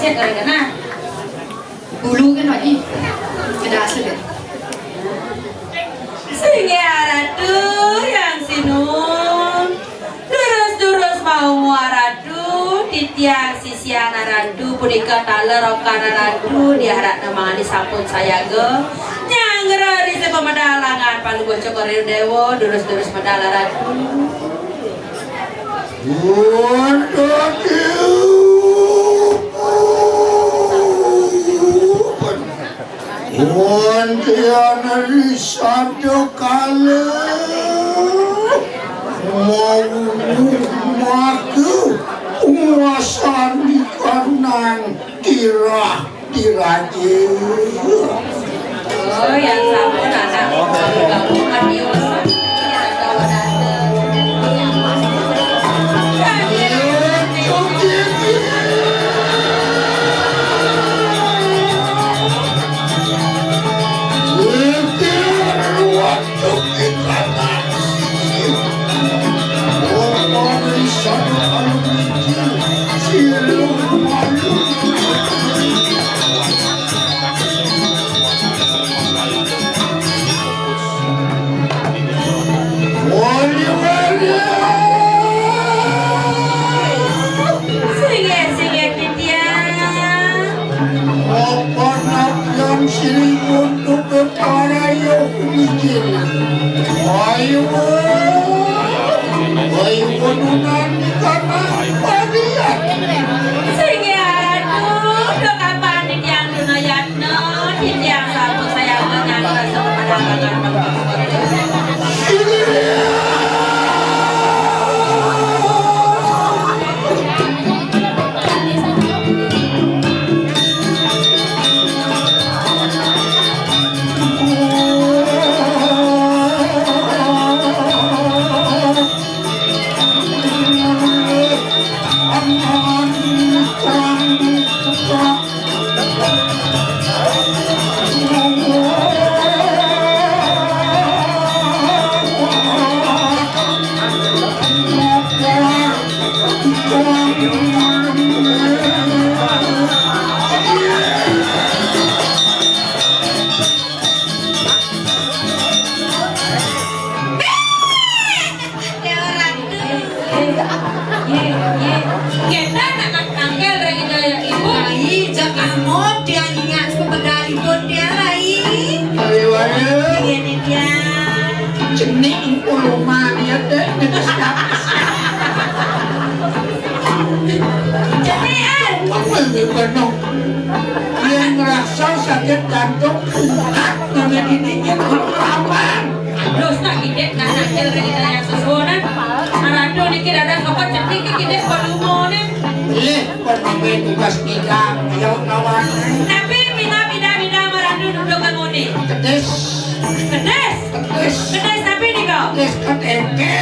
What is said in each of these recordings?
cek kali kan bulu kan lagi tidak asli sehingga ratu yang sinun durus mau ratu titiang sisiana ratu punika taler okana ratu diharap nama disapun saya ge nyangrari sepemadalangan palu bocok korir dewo durus medala ratu Tiana risado kala mau maku uasan kanang tira diraje oh yang sama anak gabungan diosan yang ngerasa sakit jantung kuat nggak dingin keraman terus tak gede anak kecil kita yang susunan arado dikit ada kapan cetik gede volume pernah tugas kita ayo kawan tapi bina marado duduk ngoni kedes tapi nih kau kedes ketengke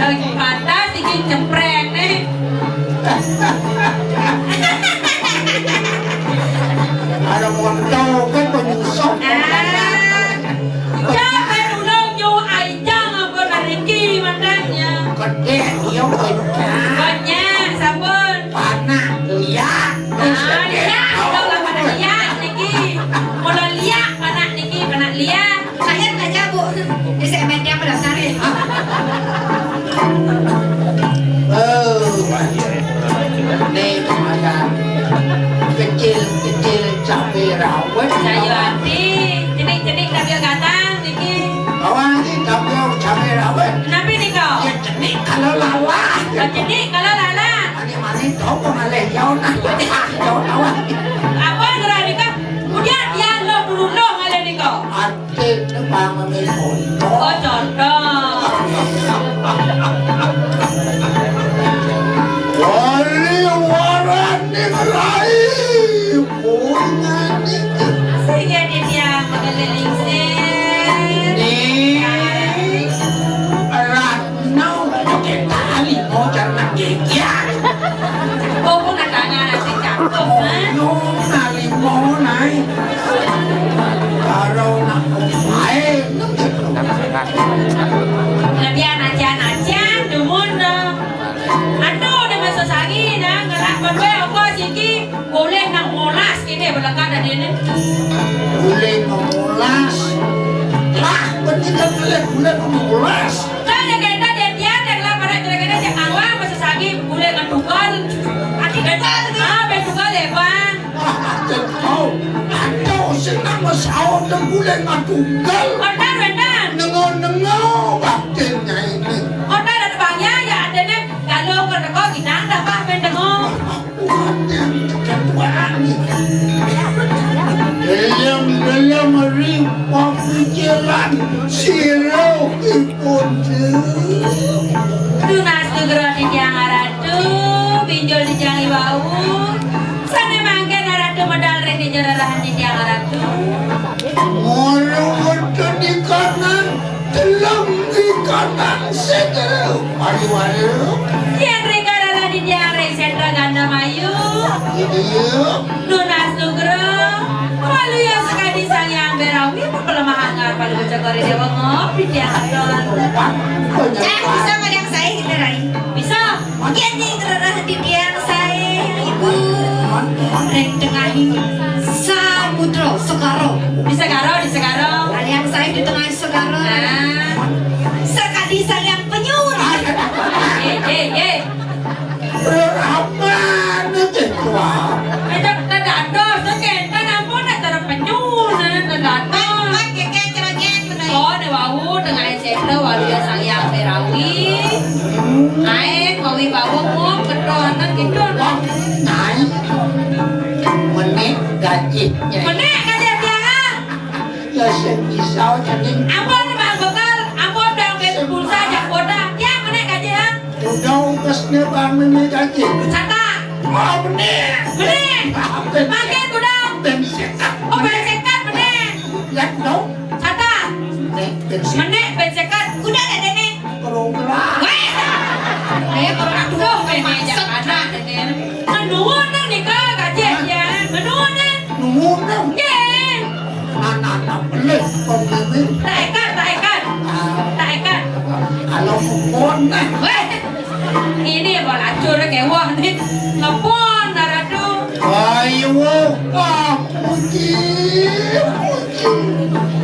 lagi pantas bikin cempreng nih ada montong kan penyusok jangan ulang nyu ayang apa nariki mandanya gede dia banyak sabun panah liat liat udah lah pada liat niki mulai liat panak liat saya aja bu di semennya pada sari nih lumayan kecil cabai rawit saya hati cenik tapi katang niki kawan ini cabai rawit kenapa nih kau ya cenik kalau lala cenik kalau lala mani tahu pengalih jauh awak apa gerak nih kau kemudian dia dulu ada nih kau hati nebang memilih oh contoh wali warani rai punya nih sehingga dia mengeliling Ratno pakai tali mau jangan gegian oh pun tangan nanti jatuh bulan matunggal. Ordan Wendan. Nengo baktinya ini. Ordan ada bangnya ya ada nih. Kalau kau ginang dapat mendengo. Tuhannya ketuaan ini. Dalam ribuan pikiran sirau ipun Tunas tugro di tiang aratu, pinjol di tiang ibau. Sana mangken aratu modal di jarahan di tiang aratu. Orang di kanan, dalam di kanan segera waru-waru. Tiang rekarala di tiang resentra ganda mayu. Tunas tugro, walu yang sekali sayang berawi pelemahan palu cakori dewa ngop di tiang aratu. Bisa ngajak saya gitu Rai. Bisa? Mungkin nih kerana di tiang saya ibu reng tengahi samudro Segaro. Di Segaro. Aliang saya di tengah Segaro. Nah, Sekali sayang penyuh. ye. Berapan itu tua. Ada dado, sekian ampun ada penyun, dado. Keke ceragin benar. Oh, ne wau dengan sekte walu ya sayang berawi. Aek mawi bawa ngop kedoan gitu. Naik menit gajinya. Menek kaje tiang. Ya semisal jadi Ampun bang bekal, ampun dang bet pulsa jak boda. Ya menek kaje ha. udah ugasnya bang menit gaji. Cata. Oh menit. Menek. Makin kudang. Bensekat. Oh bensekat menek. Lihat dong. Cata. Bensekat Menek bensekat. Udah ada nih. program. Weh. Ayo aduh menek jak ada denen. Menuun nang nikah kaje ya. Menuun nang. Numunang. Ye. Anak-anak belit pemimpin. Taikan. Kalau kupon nah. Weh. Ini bola acur kayak wah nih. Ngepon daradu. Ayo, puji.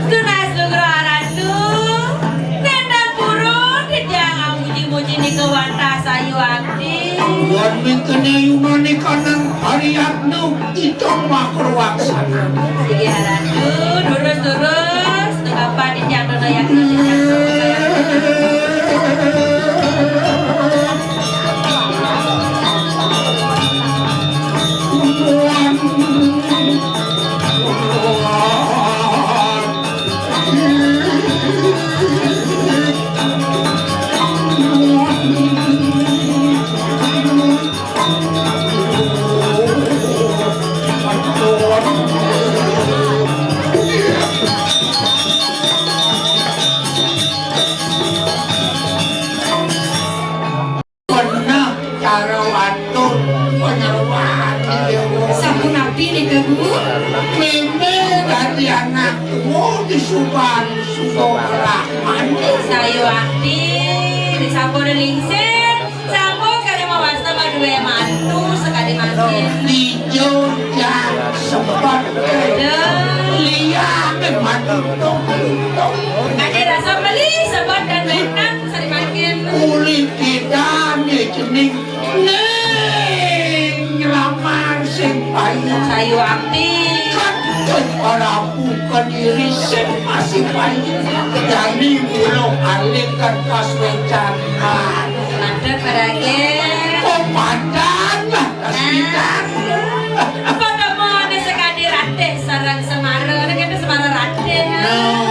Tunas lugro aradu. Nendang purun dijang muji-muji ni kewanta sayu akti. Buat mintanya yunani kanan hariatnu itu makruaksana. Sige aradu, durus. Tengah pa dijang dono yang Pernah cara watur penyeruan Sapu nabi nih ke bu. Mimi dari anakmu di Subang Rahman. sayu akti. Disampur lingsin. Sampur kali mau wasta dua mantu sekali makin. Di Jogja sempat lihat mantu Ada rasa beli sebab dan benang sering makin. kulit kita jening neng lamar sing payu Sayu akti. orang bukan diri sing masih payu jadi belum alihkan pas wecangan Ada peragen. komandan lah kasihan Pada mau ada sekali rate sarang semara. Ada kita semara rate.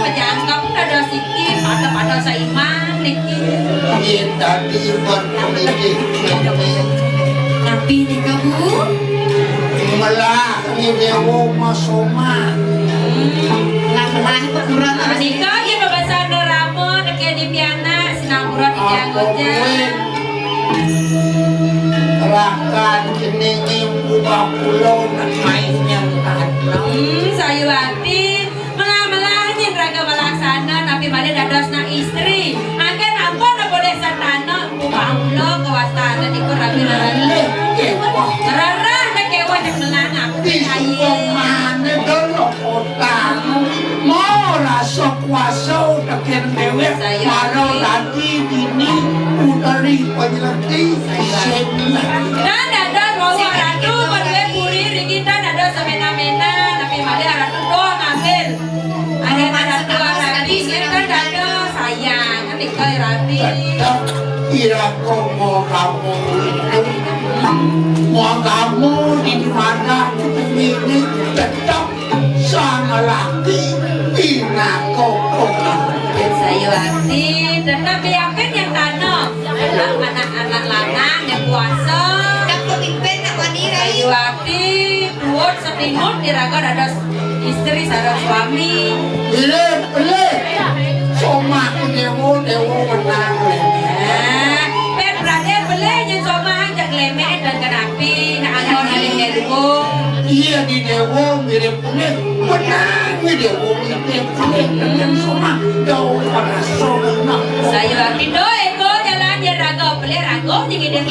Pejangkap ada sikit. Pada saiman niki. kita diberpemilik Nabi nih ke bu. melah ni dewa masoma Lah pekuran Nikah ya pembahasan ramo dekat di piana sinapura di janggoja. Rakan jenenge buka pulau dan mainnya tanam Sayu hati melah raga melaksana tapi balik dadosna istri. Angkat ampun boleh satana buka ulo kewastana di kurabi rarale. Rara nak kewa cek melangap. di mana dulu utang mau rasa kuasa udah dewe walau lagi dini udari penyelati Dan ada bawa ratu berdua puri rigita ada semena-mena tapi balik ratu doang ambil. Hai Rati. Tetap kira kok mau kamu itu mau kamu di mana ini tetap sama laki bina kok Saya Rati. Tetap yakin yang tanah. Anak-anak lanang yang puasa. Dak pemimpin nak wanita Saya Rati. Duot setinggut diraga ada istri ada suami. Beli Soma dewo menang Berarti belenya sama aja lemet dan kenapi nak angon ada dukung. Iya di dewo mirip menang di dewo mirip dan Soma jauh pada Soma. Saya waktu itu jalan dia rago beli rago tinggi dia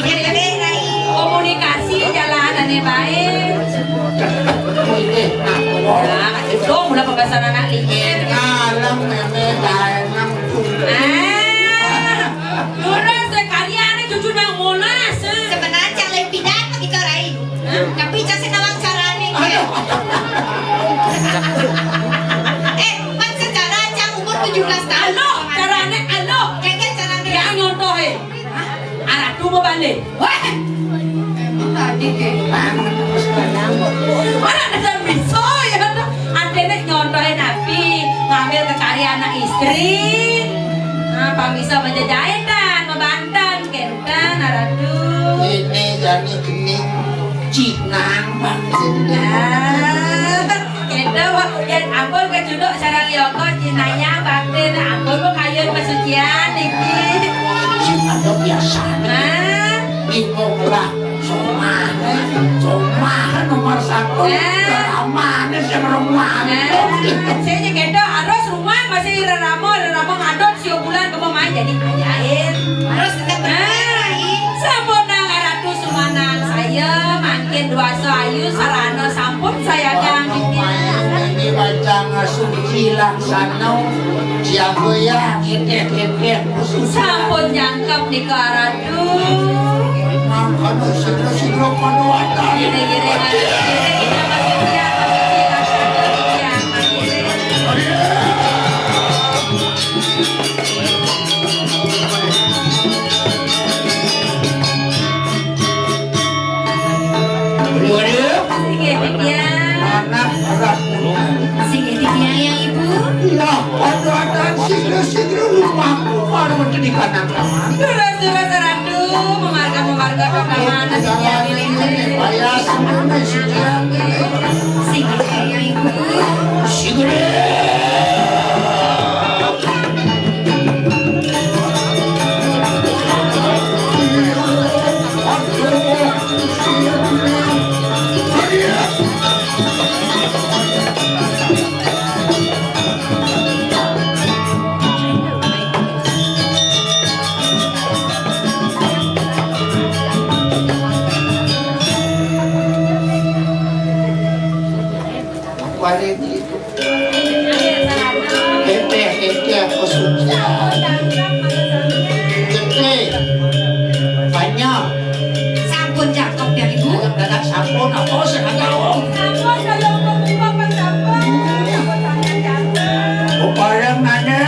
komunikasi jalan aneh baik. Nah, itu mulai pembahasan anak lihat. Alam memang Lurus sekalian cucu nang monas. sebenarnya cak lain pidato gitu Rai. Tapi cak senawang carane ke. Kan secara cak umur 17 tahun. Alo, carane alo. Kayak carane. Ya nyontoh anak tuh mau balik. Wah, Tadi ke. mana ada bisa ya? Antene nyontohin nabi ngambil kekayaan anak istri. Nah, bisa menjajahin dan membantan kentan aradu. ini jadi gini Cinang Kita yang ampun ke juduk sarang yoko cinanya bakti ampun mau kayun pesucian iki. ada biasa Nah, bingung lah Soma nomor 1 ramahnya sih rumah saya kita harus rumah masih ramo ngadot siu bulan ke main jadi ajaib. Harus tetap berani. Sampun nang ratu sumanang saya makin dua ayu sarana sampun saya gang ini baca ngasuci laksana siapa ya kita sampun jangkep di karatu. Kalau sigro panuatan Gire-gire anak berat Sige dibiayai ibu. ya panuatan sigro rumahku baru menjadi kanan kamar Terus ratu memarga mana Saya semuanya sudah Sige dibiayai ibu. sigro Quality itu kesucian gede banyak Sampun cakep ya ibu. dadak sampun apa sih kagak barang ada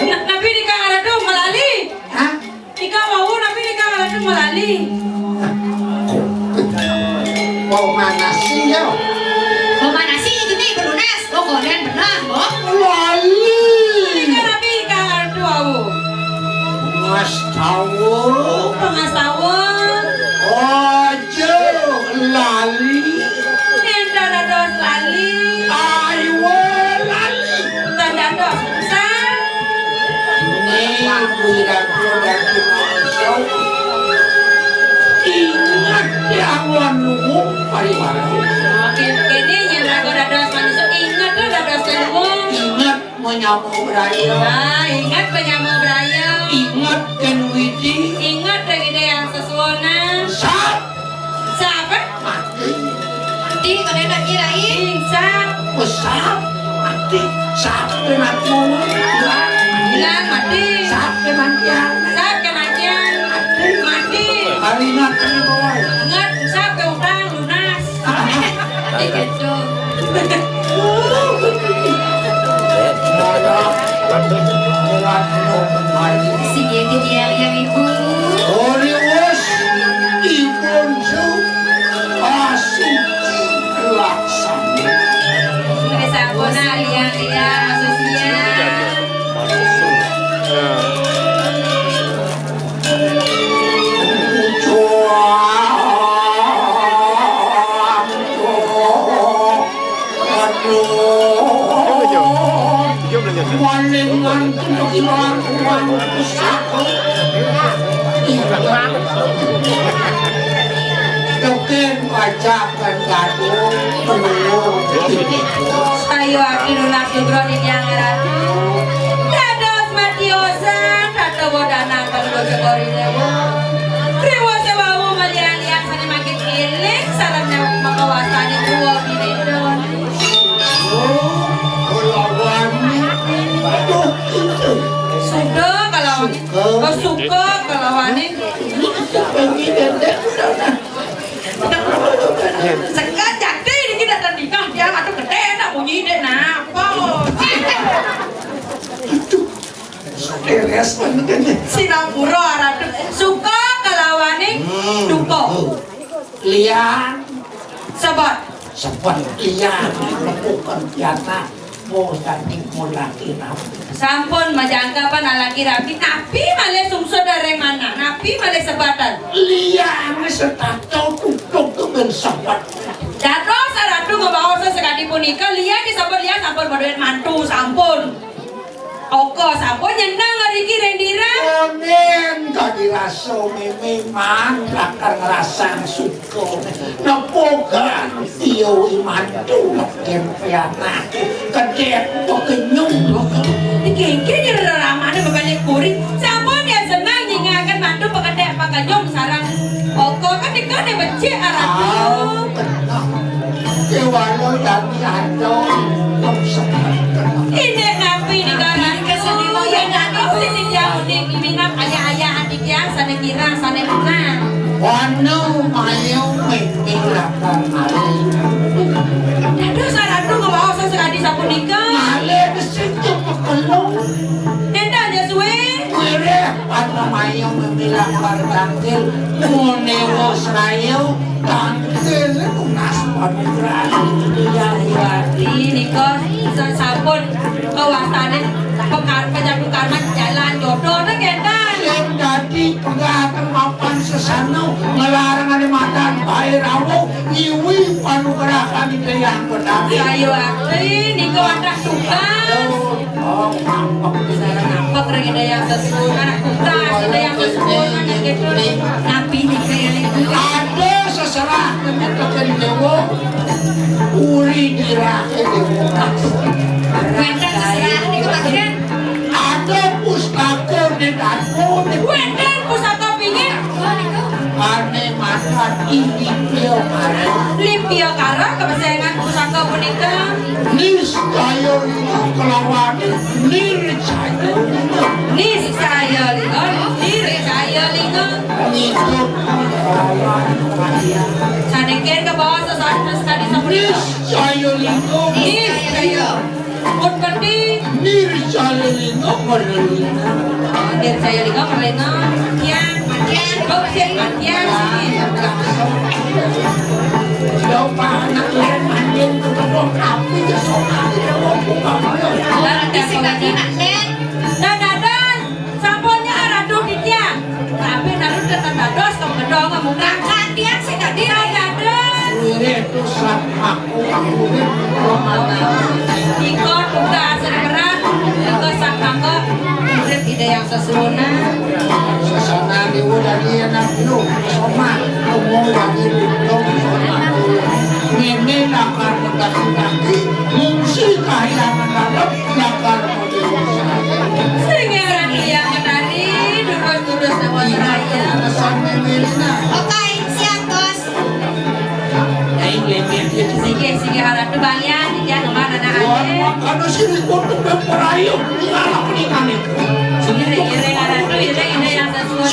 Nabi nikah ada melali. Hah? Nikah mau nabi nikah ada melali. Mau mana sih ya? Mana sih itu nih pelunas? Oh kalian benar, boh? Lali. Nikah nabi nikah ada au. Mas tahu. Pengas tawon. Ojo lali. Nenda dados lali. Ayo lali. Tanda dos besar. Nih budak-budak masuk. Ingat jangan nunggu pariwara. Kini yang rago dados manusia ingat tuh dados telur. Ingat menyambung beraya. Nah, ingat penyamu beraya. Ingat kan widi. Ingat gede yang sesuona. Sap Siapa? mati. Nanti kalian tak kirain. Insap. Besar mati. Sap dengan mulut. Bilang mati. Sap dengan tiang. Sap kenajan. Mati. Hari ingat kan boy. Ingat sap ke utang lunas. Nanti gitu. Sige dia yang ibu. Orius ibunju asiki laksana. Ini sabona liang-liang manusia. ilang uang pusako. Doken wajakan gadung penuh. Ayo akiru nasudro di tiang ratu. Dados matiosa kata bodana kalau cekori dewa. Rewa sewawu malian-lian sani makin kilik salamnya makawasani tua binedon. Sudah kalau suka kalau wani sekat jadi ini kita tandingkan dia atau gede nak bunyi deh nak apa Sinapura aradu suka kalau wani duko Lian sebab lian melakukan tiata bosan dimulai sampun majangkapan alaki rapi napi male sumso dari mana napi male sebatan lian serta tutup dengan sabat dato saratu ngebawa sesekali punika lian disebut lian sampun berduit mantu sampun oko sampun nyendang ngeriki rendira onen tadi rasa memang akan rasa suka napokan tio imantu makin piana kedek to kenyum Kiki ramane babane kuring sampun ya senang nyingakan mantu pakadek pakanyom sarang oko kan dikane becik aratu kewalo dan ado ini napi dikaran kesedihan ya nanti sini jauh nih minap ayah-ayah adik yang sana kira sana menang wano mayo memilakan mali aduh saratu ngebawa sesekali sapu nikah mali disitu pekelung nendanya suwe kere wano mayo memilakan tangkil munewo serayo tangkil kunas panugrani ini kok sampun kawasanin penjadukan jalan jodoh na gendang yang jadi pegatan mapan sesano melarang ada matan bairawo iwi panugrahan itu yang berdamai ayo akri ini kok ada suka oh mampak nampak regida yang sesuai anak putra ada yang sesuai anak gitu nabi ini kayak ada seserah kemudian dewo uri dirake dewo Wenda terserah di kemarin. ada pustaka di daku di wenden pusaka pingin ane makan ini pio kare limpio karo kebesayangan pusaka punika nis kayo ini kelawan nircayo nis saya lingon diri saya lingon ngikut kelawan kalian sanekir ke bawah sesuatu sekali nis sepunika cayo lingo nis saya pun penting nir cayo lingo merlina dir saya lingon merlena yang kau siap yang Coba anak lain mandir ketemu api ya soal dewo buka Isi tadi nak len. dan samponya ratu di tiang tapi naruh tetap dados ke gedong muka Makan dia sih tadi. dados itu aku ikut tugas berat ke sang kakak murid ide yang sesuna sesana dewo dari anak lu soma kamu lagi belum soma ini nakar mendaki kaki mungsi kehilangan dalam nakar sengaran yang menari durus-durus nama seraya pesan memilina Oke, siap bos. sige harap tu balian dia kemana nak aja kalau sini untuk berperayu ngalah peninggalan ire harap tu ire yang sesuna